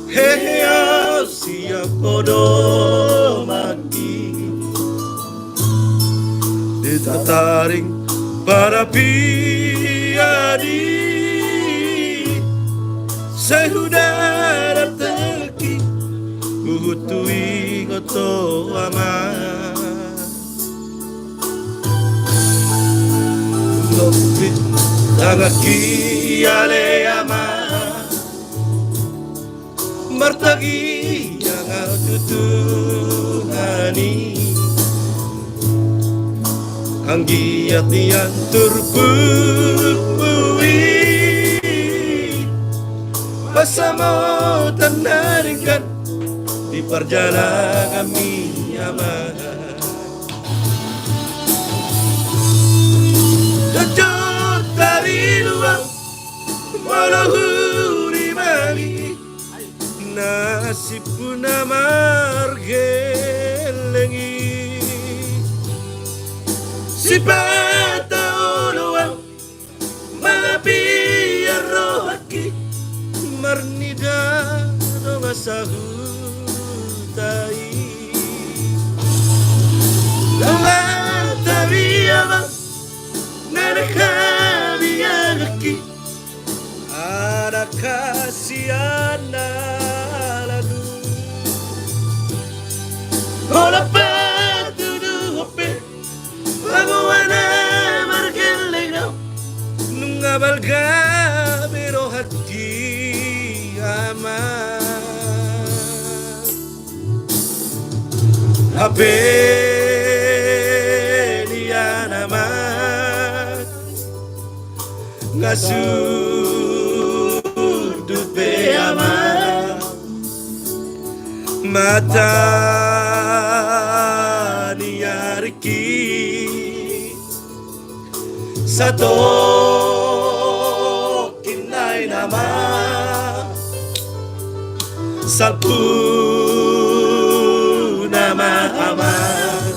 Heo siap podo mati ditataring para piadi sehudara teki uhutui koto aman lopit tagaki ale aman martagi yang tutuhani anggiat yang turpui pasamo tanaringkan di perjalanan kami aman jujur dari luar malahuri magi nasib pun margelengi si bata uluang malapi rohaki marnida dong sahutai lawan tabiyama narakabiyanaki ada kasihan lalu ola patudu hope laguana margeleng nunga balga pero hati aman apelian aman ngasudut be aman mata niariki satu kinai nama salpu nama aman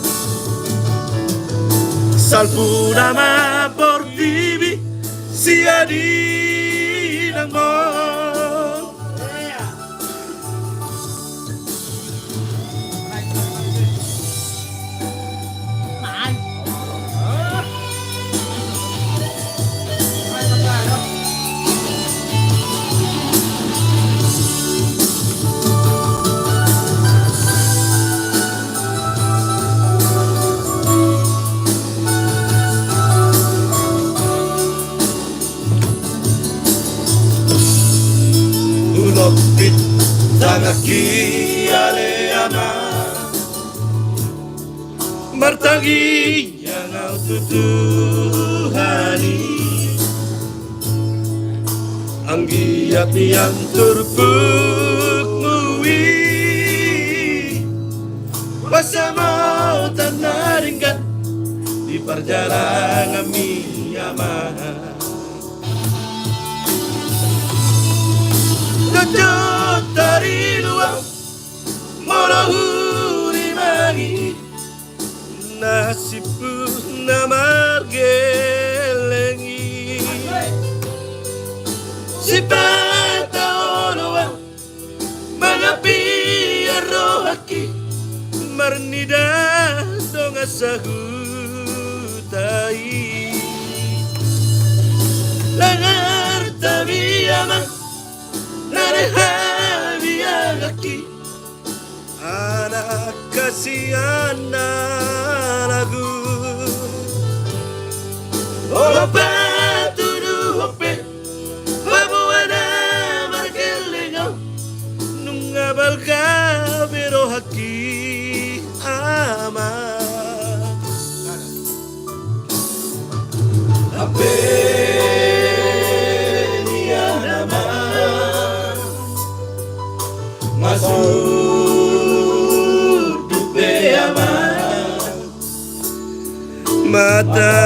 salpu nama portibi siadi nang mo ulopit tagaki ale ama martagi yang tutuhani anggiat yang terpukui pasamo tanaringkan di perjalanan kami aman jujur dari luar malahuri magi nasib pun margelengi si bata oloa mangapi rohaki marnida dong sahutai langar tabiyama narehabiliaki anak kasihan lagu oh patudu hope babuana margelengo nunga balga pero haki ama masuk dupe aman mata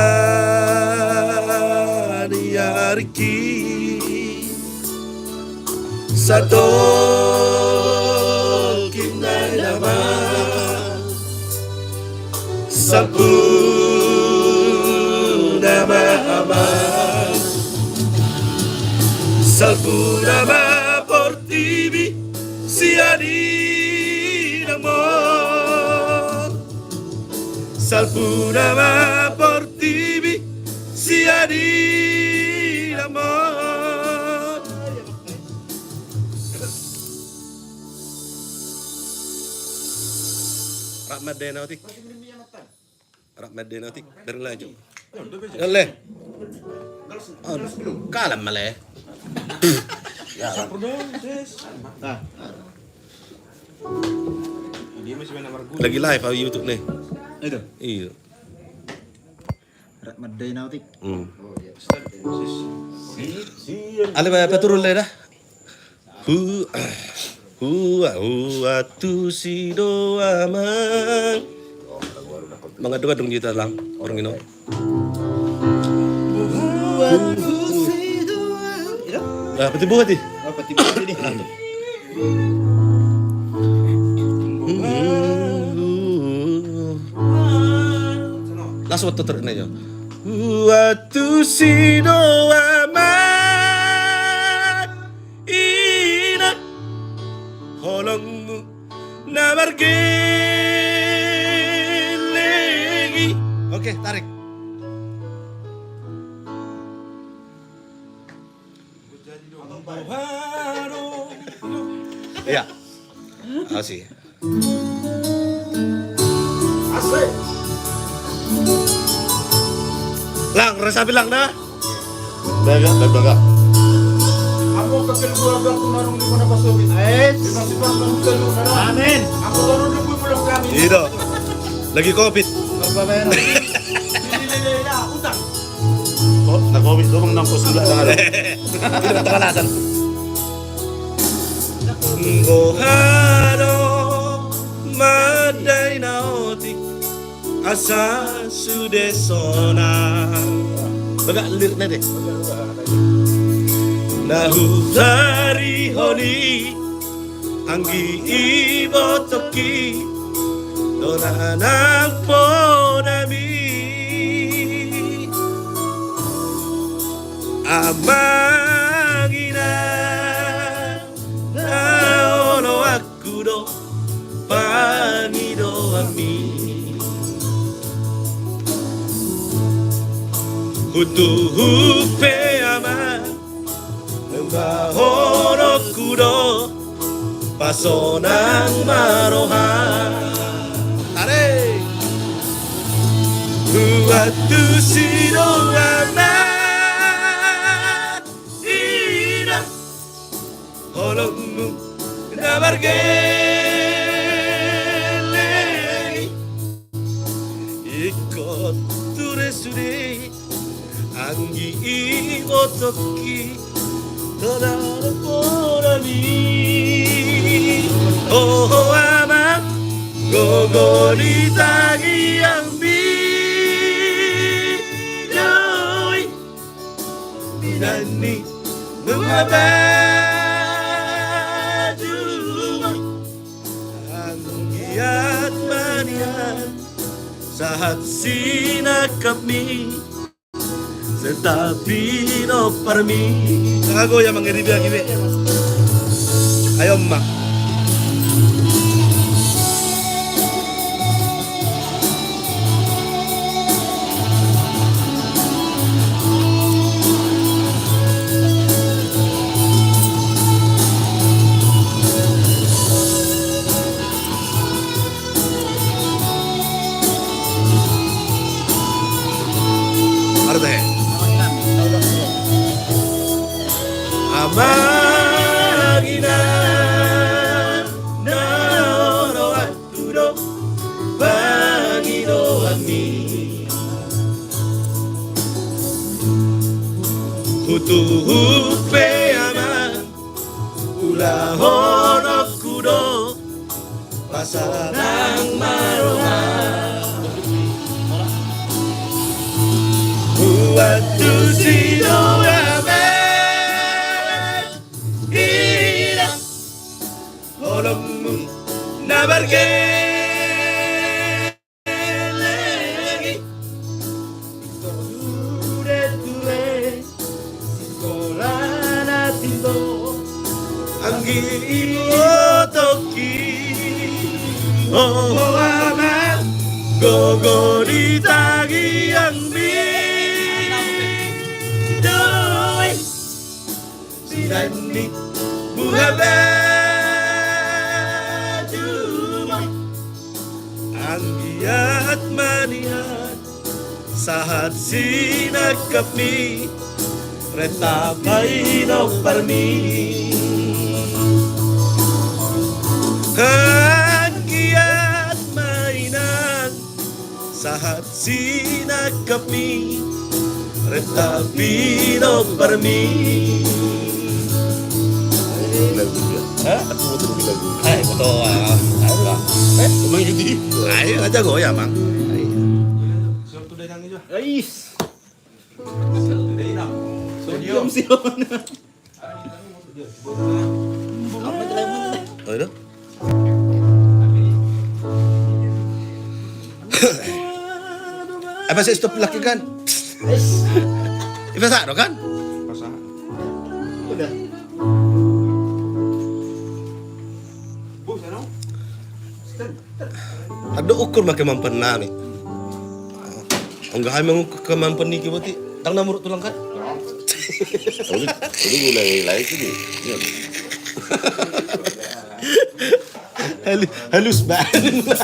diariki satu kinai nama sapu nama aman sapu nama portibi amor. Salpuraba por ti, si harí amor. Rahmat Denautik. Rahmat Denautik. Dari laju. Oleh. Kalam malah. Lagi live di YouTube nih. Itu. Iya. Rahmat Denautik. Ada apa turun dah? Huwa tu si doa mang. Mengadu dong kita lang orang ini. Peti buat di. Peti buat ini. Langsung waktu terus aja. Waktu si doa ina holongmu nabargelegi. Oke, tarik. Iya. Asih. Asik. Lang, rasa bilang dah. Baga. Ako kakil keluarga ko narong di mana pasogit. Terima kasih Pak Kamu Amin. Ako narong di pulang kami. Itu. Lagi COVID. Berbayaran. Ini utang. Oh, na COVID doon nang kusula na ano. Itu kalasan. Ngohano madai naotik asa sudesona. Bagak liriknya deh. Nahu dari honi anggi ibotoki dona anak ponami amangina naono aku do panido ami hutu hupe ama Bahoro kudo pasonang maroha. Are Buatu siro wana ina holongmu nabargelegi ikot ture sure anggi ibotoki Toda por mí, oh ama, gogorita guiambi, yoy, minani, mengabaju, anggiat manian, saat sinakami. Tetapi no parmi Ako yang mengiribi lagi be Ayo mak Arde Magina naoro aturo bagido ami Hutu hupe ama ula hono kudo pasanang maroha Buatu sido nabargelegi ture sekolah natindo anggi ibotoki Oh aman gogo di tagi yang bidoi Sidani buhabe Juma Anggiat manihat Sahat sinak kami Reta paino parmi Anggiat mainan Sahat sinak kami Reta paino parmi Hah? Ay, betul. Kumang hindi. Ay, aja goya, Mang. Ais. Sodium siyon. Apa jalan mana? Oh, itu? Apa sih stop laki kan? Iba sa kan? Udah. Ada ukur makin mampan nami. Enggak hanya kemampuan ni kibati. Tang namurut tulang kan? Ini mulai lain sini. Halus banget.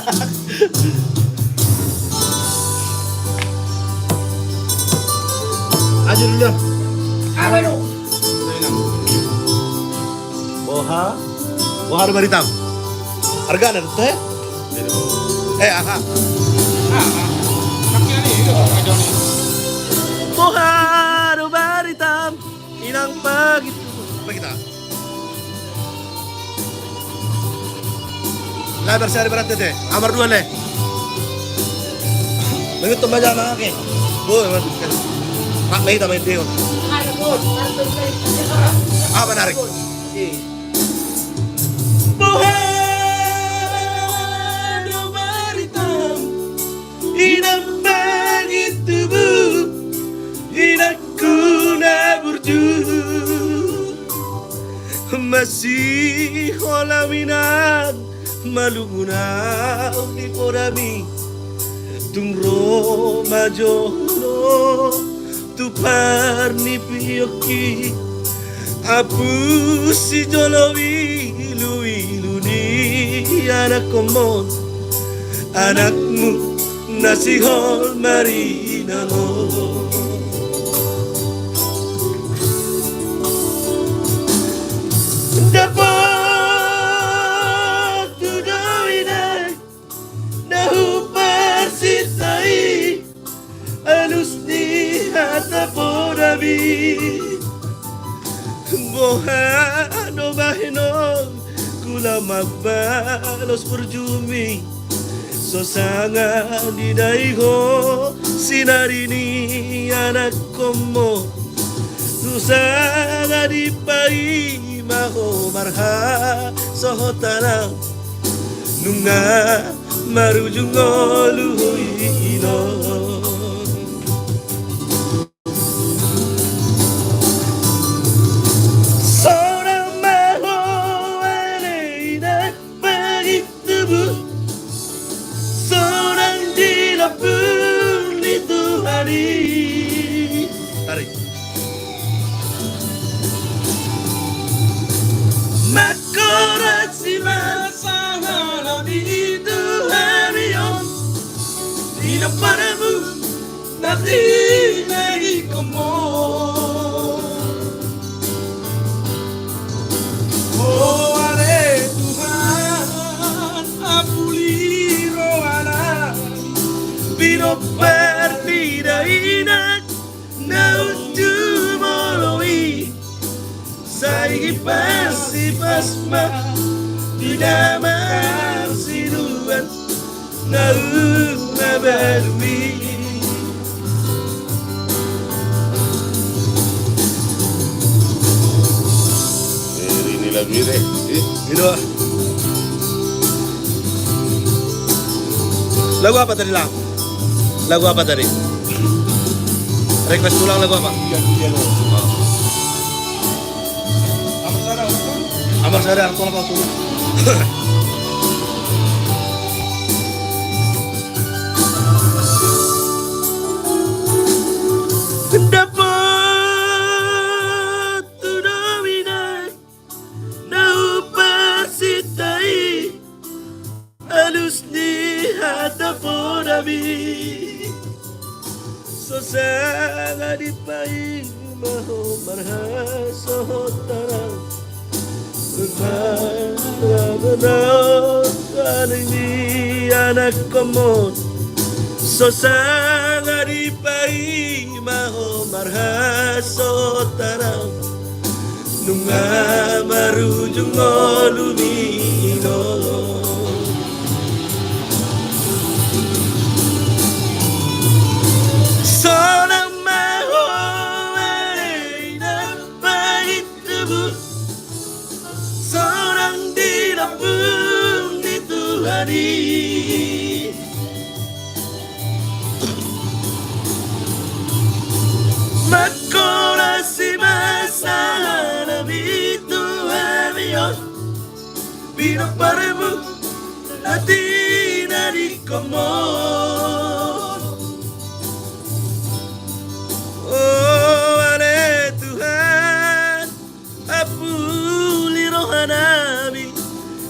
Aja dulu. Apa itu? Boha ada baritam. Harga ada tuh? Aha. Naknya nih, itu aja nih. Boha ada baritam. Inang begitu. Apa kita? Lebar sehari berat deh. Amar dua leh. Begitu banyak makin. Boh, Pak Mei tamay dia. Apa narik? Bohado baritam Inang begitu bu Inakku naburju Masih holaminan Maluguna di porami Tungro majono Tupar ni piyoki Apu si jolowi Ilu ni anak komon Anakmu nasihol marina mo Dapat tudoinay Nahu persitai Alus ni hata porabi Bohano bahinon Kula magbalos perjumi Sosanga di daiho Sinarini anak komo Susanga di pai Maho marha sohotana Nunga marujungo luhuino Tarik. Makoraksi masalah itu harion Tidak padamu nanti lagi kamu Oh ale Tuhan apuli rohana Bino partida inak Nauju moloi Saigi pasi pasma Di damar sinuan Nau nabarmi Ini lagu ini. Gitu. Lagu apa tadi lang? Lagu apa tadi? Request ulang lagu apa? Amar sadar tolong kau tuh. Sosanga di pai maho marhaso tarang Kanini anak komod Sosanga di pai maho marhaso tarang Nunga marujung olumino Seorang maho na pahit tubuh Seorang dilambung dituhani Makolasi masalah nabi Tuhan Dios Vino paremu hati dari komod Oh ane Tuhan Apuli rohanami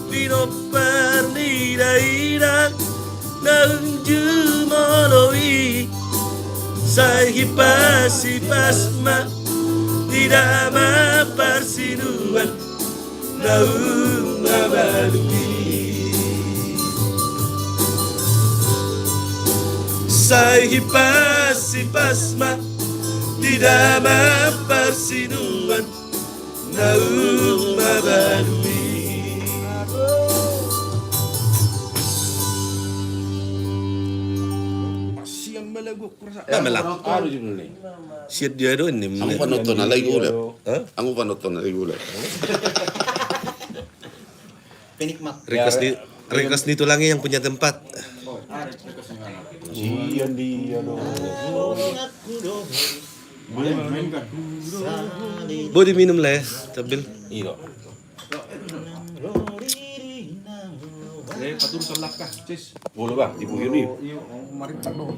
Vino parnidairang Naunju moloi Sahi pasi pasma Tidak maparsinuan Naung mabalui Sahi pasi pasma Tidak maparsinuan Naung mabalui Siang malago kurasa. Melak. Ano yun nih? Siat dia doon ni. Ang panoton na lagi ulit. Hah? Ang panoton na lagi ulit. Penikmat. Request dito lang yang punya tempat. Siyan di ano. Main kan. Boleh minum lah ya, tabil. Iyo. Patur salak ka, cis. Boleh bang, ibu ini. Iyo, mari talo.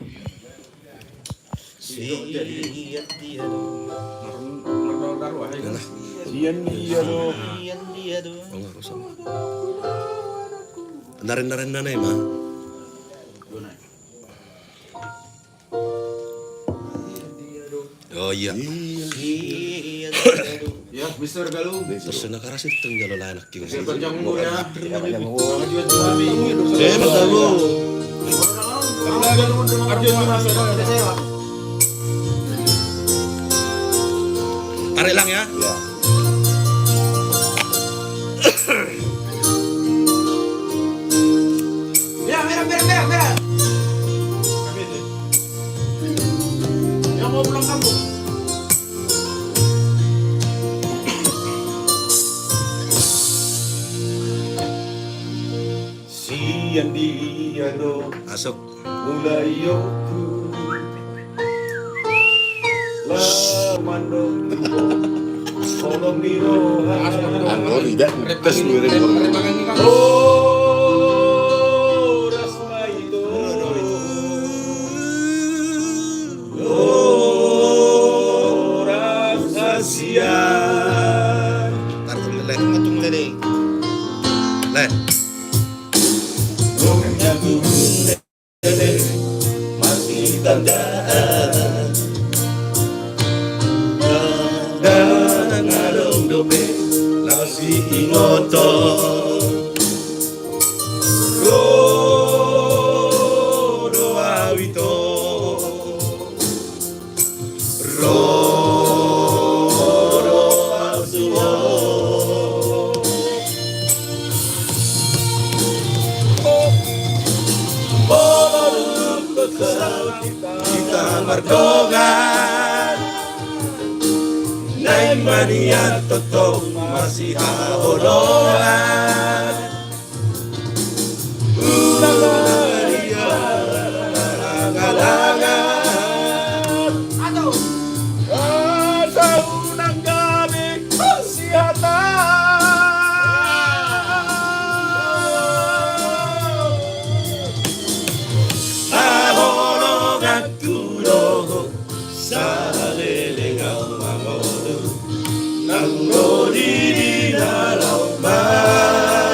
Naruh ay. Siyan di ano. Oh, nggak usah. Narin-narin na mah. Oh iya. Ya, Mr. Galung. Terus nakarasit itong jalo anak yung Saya kerja mulu ya. Jangan suami. tahu. Arjun Munasa. Tarik lang ya. Merah. Yang mau pulang kampung. Siyan di ano. Asok. Mulai yoku. Lamandong tubo. Kolong niro. Ano, tidak. Tes lu rin mo. Oh, rasma ito. Oh, rasasian. Taruh lele. Matung lele. Le. Masih tandaan Dan ngalong dobe. Lasi ingoto. Rodo awito Rodo asuo Bolong besar kita mardongan Nay mania toto masih haoloan Galangan Asa unang gabi Sihatan Ahorong at tulo Sa lelengaw mamodo Nang nori na lauman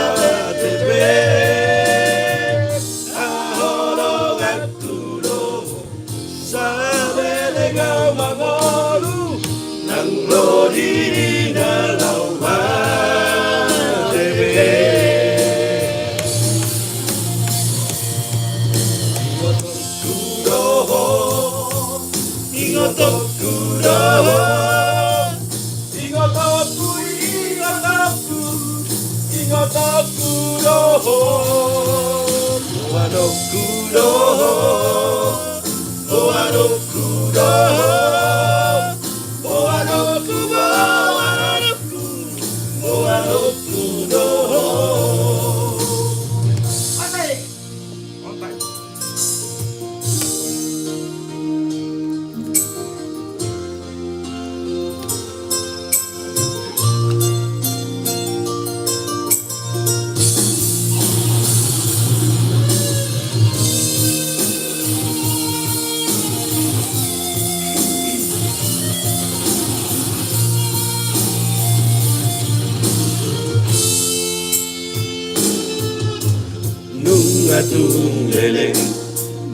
Nung atung leleng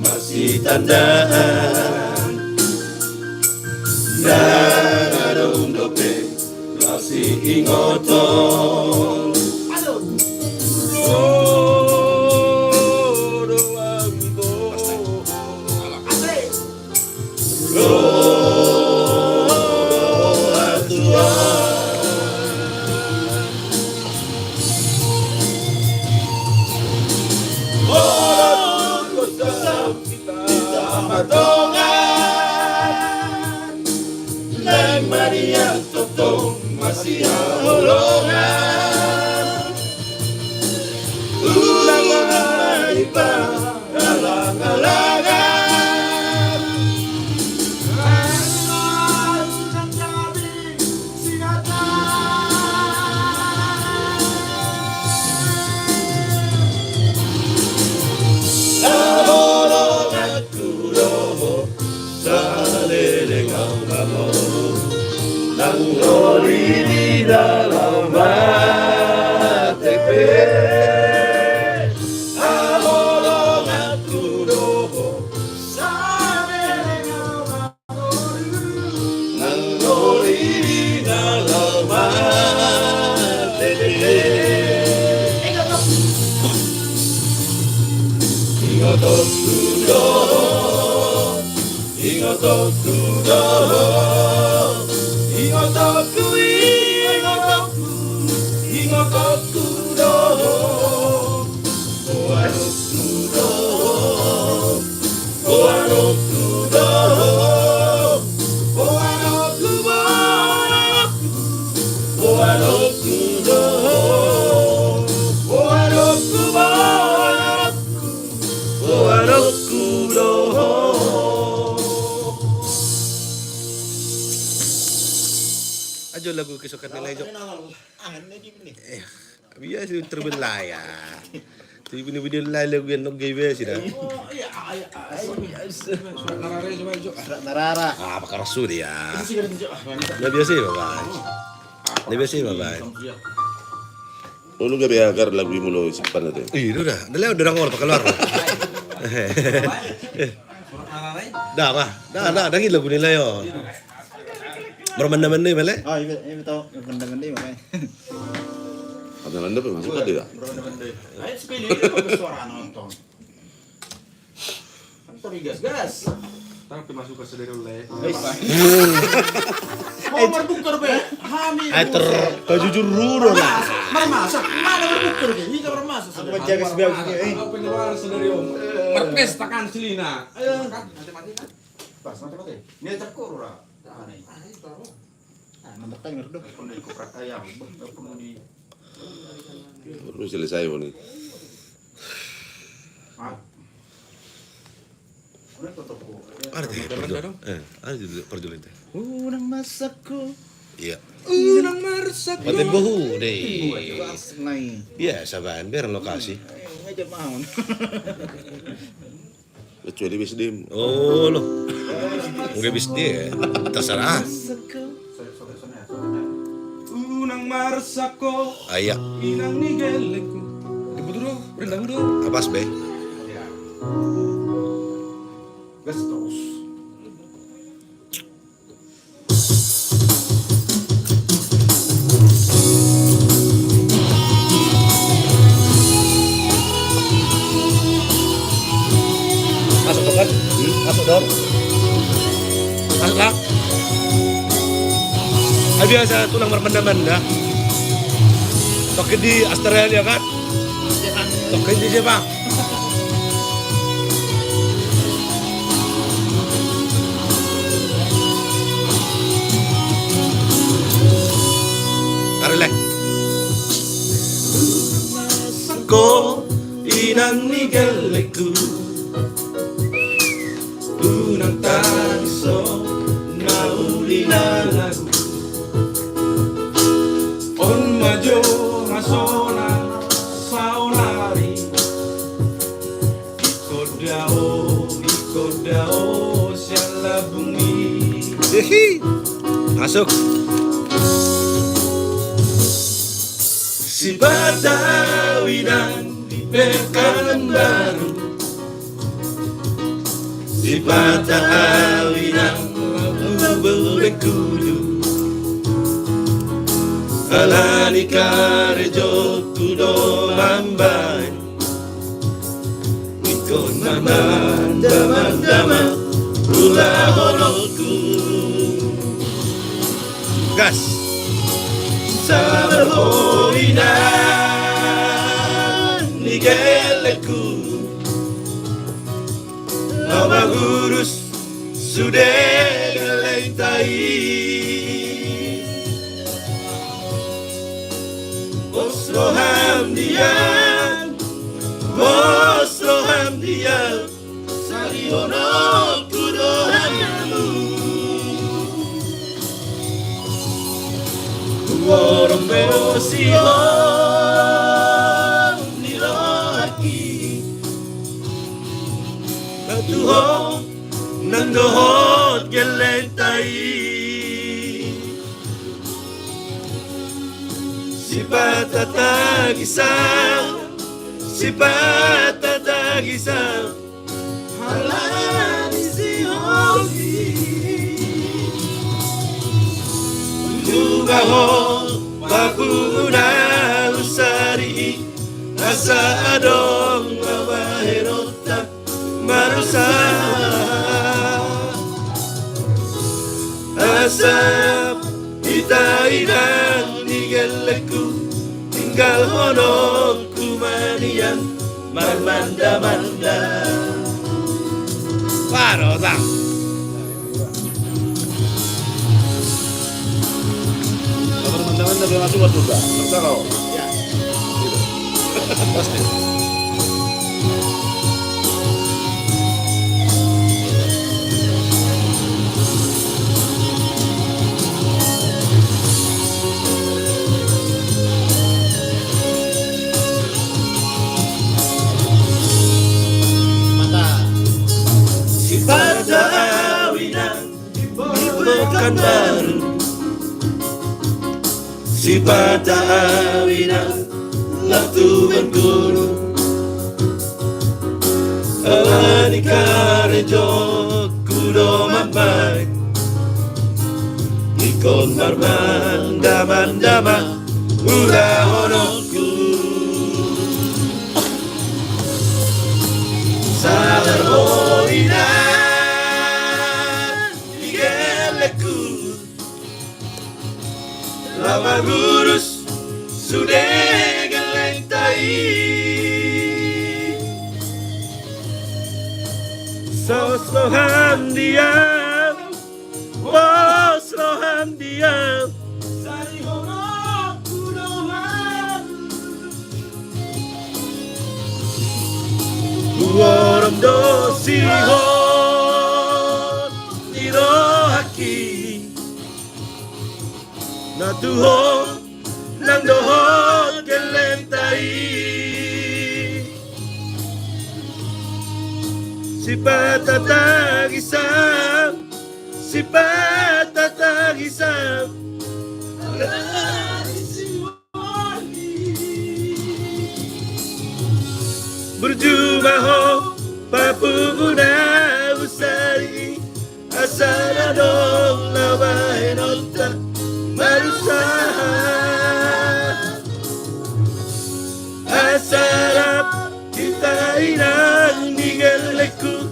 masih tandaan dan ada dope masih ingoton. Nang Maria Totong masih holongan ulang hari pa alang-alangan ang gabi sinatan holongan kuroho sa lelengang amor nang loli di dalam hatiku holongan kuroho sa lelengang amor nang loli di dalam hatiku ingotot kuroho ingotoku doho ingotoku ingotoku doho oanoku doho oanoku doho oanoku oanoku doho oanoku oanoku doho. Ajo lagu kesukaan nilai Jo. Biasa sih terbelaya. Tu video lagu yang nok gay sih dah. Narara. Ah, bakar rasul ya. Nah biasa bapak. Nah biasa bapak. Ulu gak biar lagu mulu simpan itu. Itu dah. Dah udah ngor pakai luar. Dah mah. Dah lagu nilai yo. Bermanda-manda mele? Oh, ini tahu benda-benda makanya. Ada nanda pun masuk ada tak? Ayo sekali lagi suara nonton. Antar gas. Tapi masuk ke sedere oleh. Mau berbuker be. Hamil. Kejujur ruro lah. Bermasak. Mana berbuker be? Ini bermasak. Aku jaga sebelah sini. Pengeluar sedere om. Berpesta kan silina. Ayo mati kan. Pas mati. Ini terkur ora. Mantap kan ngerdo. Kondisi kuprak ayam. Penuh di. Baru selesai pun ni. Ada perjulit. Unang masakku. Iya. Unang marsak. Batin bahu deh. Nai. Iya, saban biar lokasi. Ngajak mau. Kecuali bis dim. Oh loh. Enggak bisa dia. Terserah. Unang marsako. Ayak. Inang nigeleko. Ibu dulu, rendang dulu. Apas be. Gas terus. Masuk dong kan? Masuk dong. Masuk lah. Biasa tulang bermenda-menda. Toke di Australia kan? Toke di Jepang. Tarilek. Ko inang nigeleku unang tangiso nauli na lagu on majo masona saunari ikodao siala bumi. Masuk. Si Batawi dan di Pekanbaru, si Batawi dan Bengkulu, Alani Karejo Kudo Mambai, Ikon Maman Daman Ula Holoku. Gas. Sabar hoinan nigeleku Mama gurus sudah gelentai Bosro hamdian Sariono kudohanamu Warong berosihon nilohaki Natuhon nandohot gelentai Si patatagisang halani si hoki Ubaho Bakuna usari asa adong awaherota marusa asap itainan nigeleku tinggal honong kumanian marmanda-manda parotang. Teman-teman dari masuk buat juga. Bisa kau? Ya. Pasti. Mantap. Si Batawi dan di Pekanbaru, si Batawi dan Latu Bengkulu, Alani Karejo Kudo Mambai, Ikon Marman Daman Ula Honoku. Sabar hoinan nigeleku Lama gurus sudah gelentai Sosrohan diam Bosrohan diam Sari hono kudohan Warm dosihon nirohaki Natuhon nang dohot gelentai Si patatagisang Berjumaho papuguna usari asana dong lawahenota marusa asarap kita inang nigeleku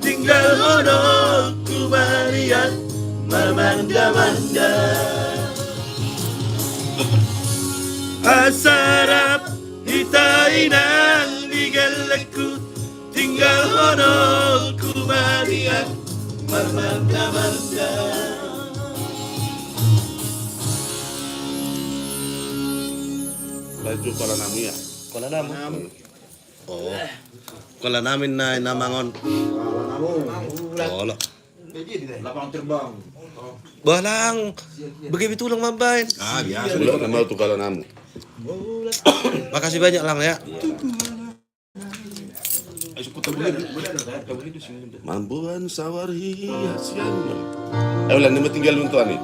tinggal honong kumarian marmanda-manda sarap itainan digaleku tinggal hono kumarian marmanda-manda. Baju pala namu ya. Kola namu. Oh. Kola namin na namangon. Kola. Lapang terbang. Balang. Begitu lang mabain. Biasa udah nama tuh kalau namu. Makasih banyak lang ya. Mambuan sawar hiasian. Ulan nama tinggal untuk ani.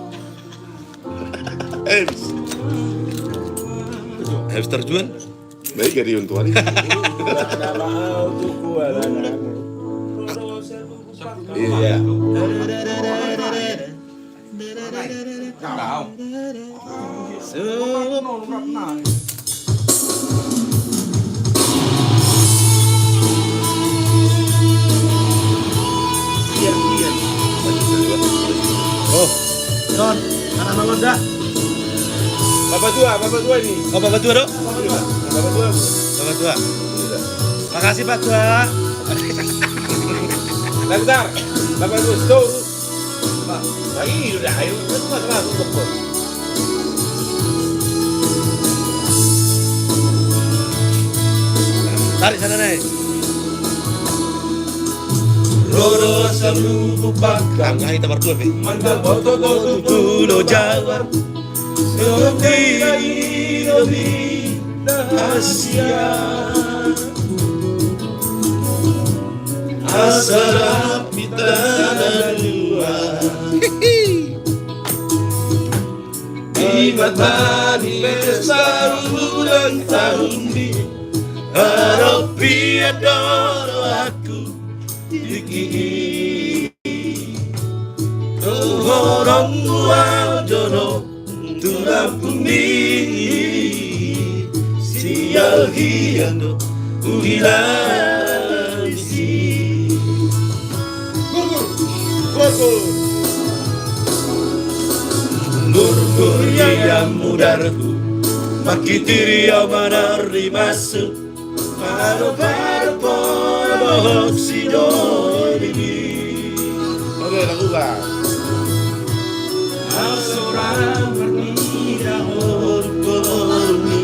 Hamster juan. Baik dari untuk ani. Iya. Oh, Don, anak mangon dah. Bapak tua ini. Oh, Bapak tua, Dok? Bapak tua. Bapak tua. Makasih Pak Tua. Bentar. Bapak tua, stop. Ayo udah, ayo. Tenang, untuk. Tarik sana nih. Roro salu bupaka ngai tabar dua be. Manda boto Tulo Jawa. Seperti Asia. Asal kita dua. Di mata di pesta ulang tahun di Haropi adoro aku Diki Orang buang jono Tulang bumi Sial hiando Uhilang isi Gur yang mudarku Makitiri yang menari masuk Baru-baru bohong si doni Oke, lakukan. Seorang bernida hormoni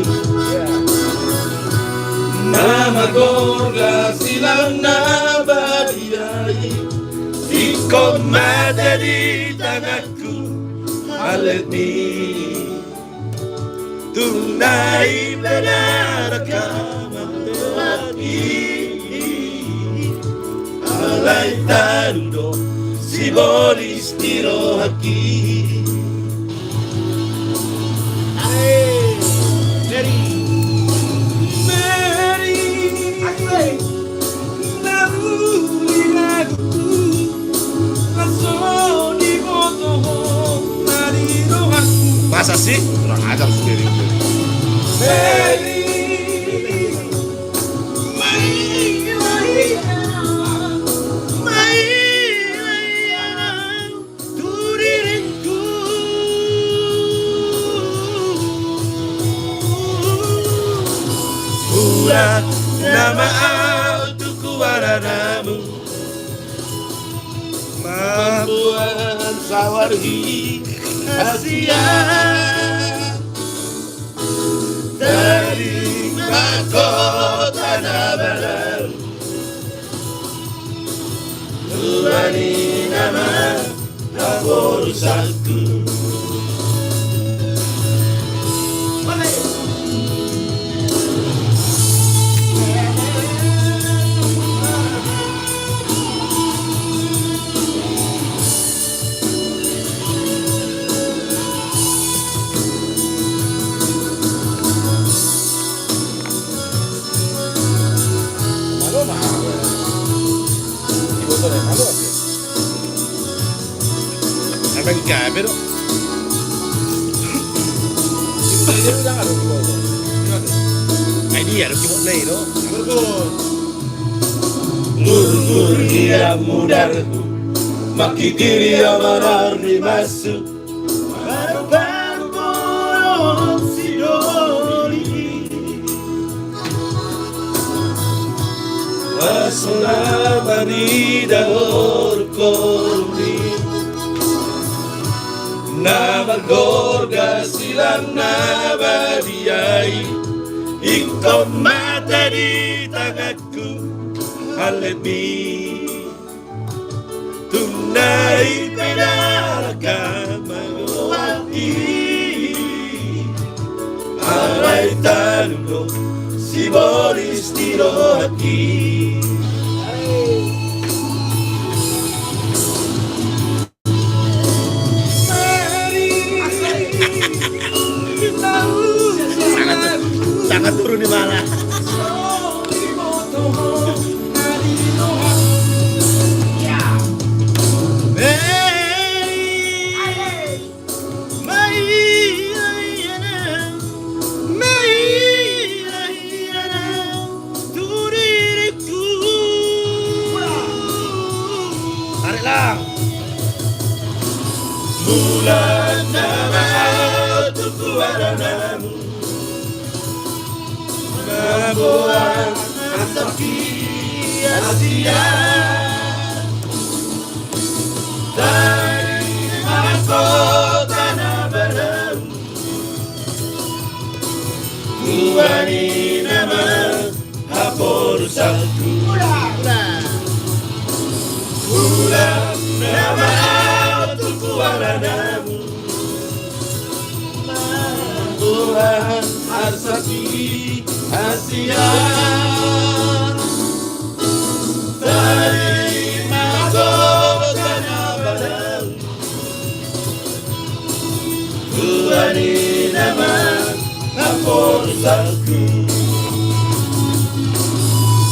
Nama gorga silang nabadiyai Ikut mata di tanganku Aleti Tunai benar kamampuani Alay tarudo si bolis tiro haki Masa sih? Kurang ajar sendiri. Nama autuku waranamu Mampuan sawarhi Asia Dari mahkota nabalau Tuani nama urusanku Abang gabe do. Ay dia do kibot nai do. Murmur dia mudarku Makitiri amarar di masuk Baru-baru bohong si doli Wasona marida orkori Nabagorga silang nabadiyay Ikaw mata di tanganku Halebi Tunay pinaka magawati Aray taluno Si Boris Tirohaki Sangat turun di mana? Tarik lang. Bulan nama tuku waranamu Nabuang asaki Asia Dari mahkota nabaram Tuani nama haporusaku Bulan nama tuku waranamu Nabuang asaki Asia dari mahkota nabaram Tuani nama haporusaku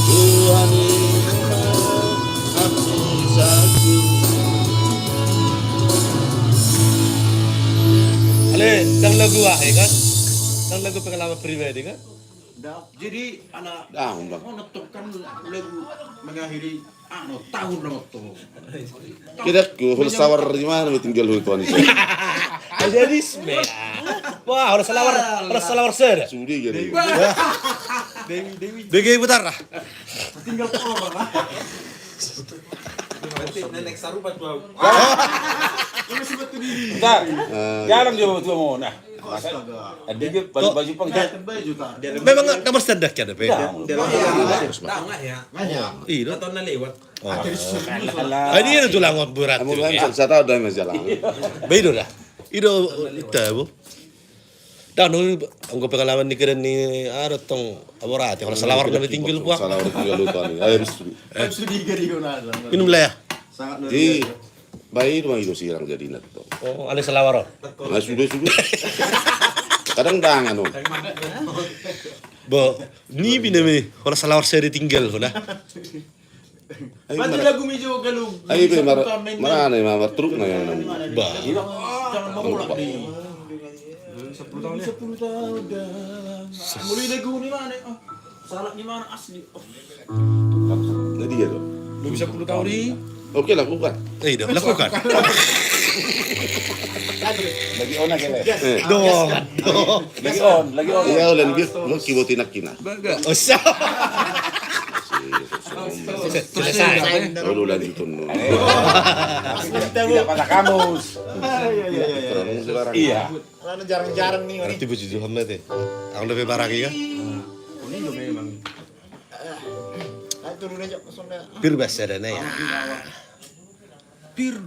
Tuani nama haporusaku Ale, dang lagu ya kan? Dang lagu pengalaman pribadi kan? Jadi anak Bang. menetapkan lagu mengakhiri tahun itu. Kira ku harus sawar di mana tinggal itu ani. Idealisme ya. Wah, harus selawar ser. Sudi jadi. Dewi putar lah. Tinggal pulau Bang. Nenek sarupa tuh. Bentar, jarang dia bawa mau nah. Astaga. Dia baju pang Baju tak. Memang nomor standar kan, Pe? Tahu nggak ya? Iya. Atau nalewat. Ini itu tulang berat. Kamu kan saya tahu dah mas jalan. Bedo dah. Itu bu. Dan anggo pengalaman ni keren ni ada tong aborat. Kalau selawar lebih tinggi lu Salawar tinggal itu ani. Ayo sudi. Studi gari guna. Minum lah ya. Sangat Di bayi rumah itu sirang jadi net tuh. Oh, ada selawar. Nah sudah. Kadang dangan om. Bo, ni binami. Kalau selawar saya ditinggal, nah. Mati lagu mijo galung. Ayo be mana mama truk na yang nam. Ba. Jangan mengulang di 10 tahun dah. Mulai lagu ni mana? Salah ni mana asli? Jadi gitu. Lu bisa 10 tahun ni. Oke lakukan. Dah, lakukan. lagi on aja le. Dong. Lagi on. Iya ulan biar lo kibotin nakina. Oh, sa. Selesai. Lalu lanjut no. Tidak pada kamus. Iya. Karena jarang-jarang nih. Nanti baju Muhammad ya. Ang lebih baraki kan? Ini lo memang. Ayo turun aja pesona. Bir bahasa dana ya. Bir.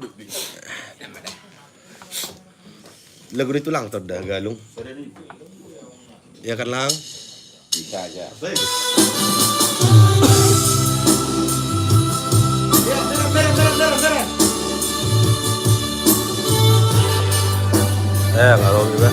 Lagu itu lang tod dah galung. Ya kan lang? Bisa aja. Beres. Kalau gitu.